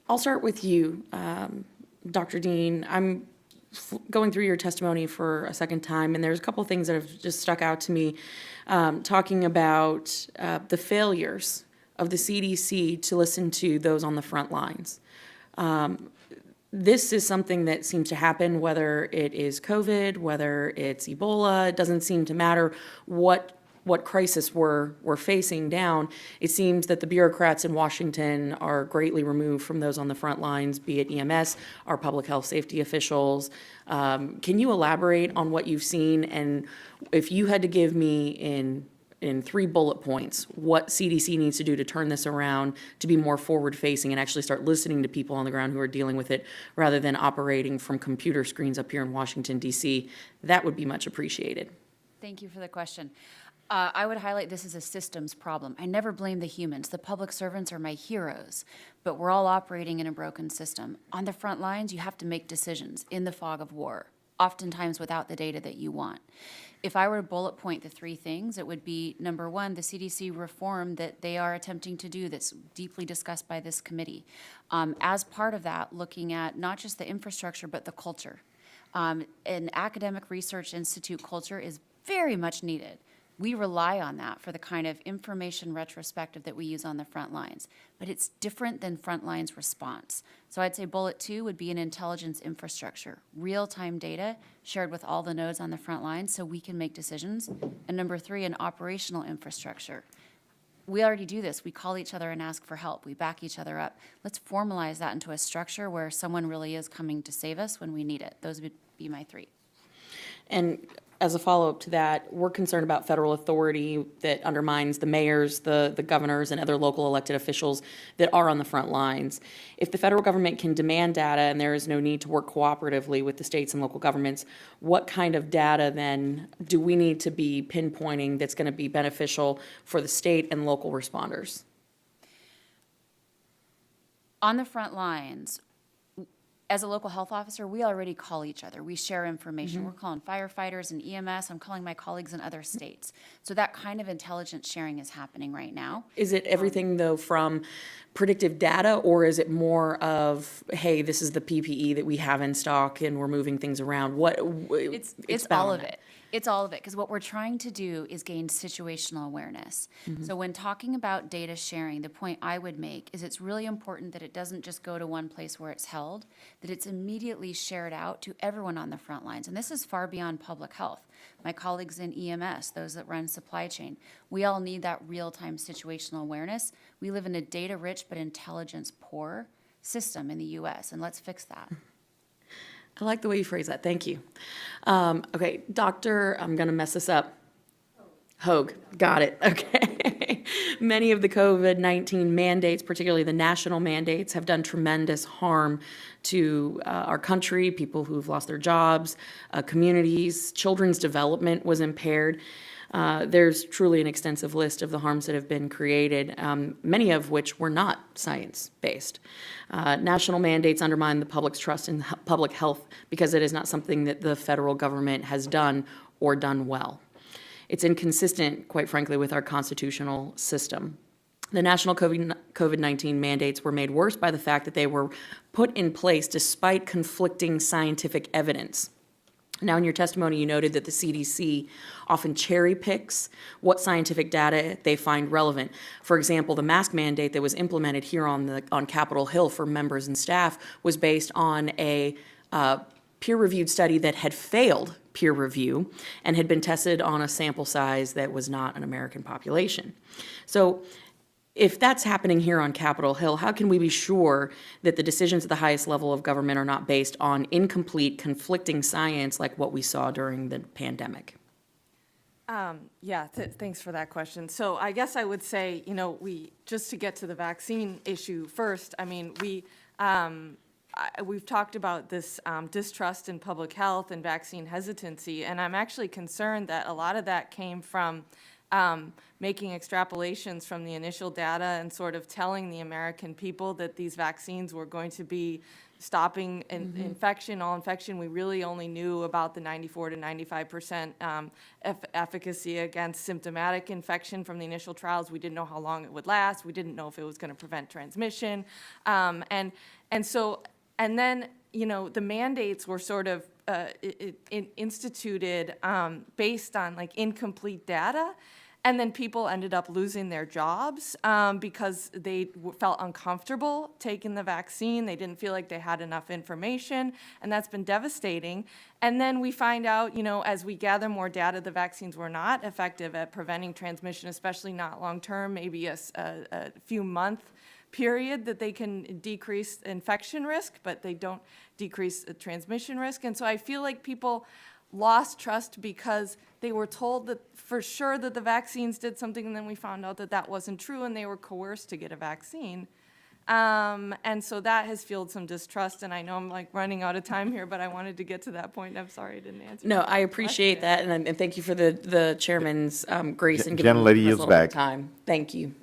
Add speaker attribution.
Speaker 1: I'll start with you, Dr. Dean. I'm going through your testimony for a second time, and there's a couple of things that have just stuck out to me, talking about the failures of the CDC to listen to those on the front lines. This is something that seems to happen whether it is COVID, whether it's Ebola. It doesn't seem to matter what crisis we're facing down. It seems that the bureaucrats in Washington are greatly removed from those on the front lines, be it EMS, our public health safety officials. Can you elaborate on what you've seen, and if you had to give me in 3 bullet points what CDC needs to do to turn this around, to be more forward-facing and actually start listening to people on the ground who are dealing with it rather than operating from computer screens up here in Washington, D.C., that would be much appreciated.
Speaker 2: Thank you for the question. I would highlight this as a systems problem. I never blame the humans. The public servants are my heroes, but we're all operating in a broken system. On the front lines, you have to make decisions in the fog of war, oftentimes without the data that you want. If I were to bullet point the 3 things, it would be, number 1, the CDC reform that they are attempting to do that's deeply discussed by this committee. As part of that, looking at not just the infrastructure, but the culture. An academic research institute culture is very much needed. We rely on that for the kind of information retrospective that we use on the front lines, but it's different than front lines response. So I'd say bullet 2 would be an intelligence infrastructure, real-time data shared with all the nodes on the front lines so we can make decisions. And number 3, an operational infrastructure. We already do this. We call each other and ask for help. We back each other up. Let's formalize that into a structure where someone really is coming to save us when we need it. Those would be my 3.
Speaker 1: And as a follow-up to that, we're concerned about federal authority that undermines the mayors, the governors, and other local elected officials that are on the front lines. If the federal government can demand data and there is no need to work cooperatively with the states and local governments, what kind of data then do we need to be pinpointing that's going to be beneficial for the state and local responders?
Speaker 2: On the front lines, as a local health officer, we already call each other. We share information. We're calling firefighters and EMS. I'm calling my colleagues in other states. So that kind of intelligence sharing is happening right now.
Speaker 1: Is it everything, though, from predictive data, or is it more of, hey, this is the PPE that we have in stock and we're moving things around?
Speaker 2: It's all of it. It's all of it, because what we're trying to do is gain situational awareness. So when talking about data sharing, the point I would make is it's really important that it doesn't just go to one place where it's held, that it's immediately shared out to everyone on the front lines. And this is far beyond public health. My colleagues in EMS, those that run supply chain, we all need that real-time situational awareness. We live in a data-rich but intelligence-poor system in the U.S., and let's fix that.
Speaker 1: I like the way you phrase that. Thank you. Okay, Doctor, I'm going to mess this up. Hogue. Got it. Okay. Many of the COVID-19 mandates, particularly the national mandates, have done tremendous harm to our country, people who've lost their jobs, communities. Children's development was impaired. There's truly an extensive list of the harms that have been created, many of which were not science-based. National mandates undermine the public's trust in public health because it is not something that the federal government has done or done well. It's inconsistent, quite frankly, with our constitutional system. The national COVID-19 mandates were made worse by the fact that they were put in place despite conflicting scientific evidence. Now, in your testimony, you noted that the CDC often cherry picks what scientific data they find relevant. For example, the mask mandate that was implemented here on Capitol Hill for members and staff was based on a peer-reviewed study that had failed peer review and had been tested on a sample size that was not an American population. So if that's happening here on Capitol Hill, how can we be sure that the decisions at the highest level of government are not based on incomplete, conflicting science like what we saw during the pandemic?
Speaker 3: Thanks for that question. So I guess I would say, just to get to the vaccine issue first, I mean, we've talked about this distrust in public health and vaccine hesitancy, and I'm actually concerned that a lot of that came from making extrapolations from the initial data and sort of telling the American people that these vaccines were going to be stopping infection, all infection. We really only knew about the 94 to 95% efficacy against symptomatic infection from the initial trials. We didn't know how long it would last. We didn't know if it was going to prevent transmission. And then, you know, the mandates were sort of instituted based on like incomplete data. And then people ended up losing their jobs because they felt uncomfortable taking the vaccine. They didn't feel like they had enough information, and that's been devastating. And then we find out, you know, as we gather more data, the vaccines were not effective at preventing transmission, especially not long-term, maybe a few-month period that they can decrease infection risk, but they don't decrease the transmission risk. And so I feel like people lost trust because they were told that for sure that the vaccines did something, and then we found out that that wasn't true, and they were coerced to get a vaccine. And so that has fueled some distrust, and I know I'm like running out of time here, but I wanted to get to that point. I'm sorry I didn't answer.
Speaker 1: No,
Speaker 3: your
Speaker 1: I appreciate
Speaker 3: question.
Speaker 1: that, and thank you for the chairman's grace and giving
Speaker 4: Gentlelady
Speaker 1: us a
Speaker 4: yields
Speaker 1: little bit of
Speaker 4: back.
Speaker 1: time. Thank you.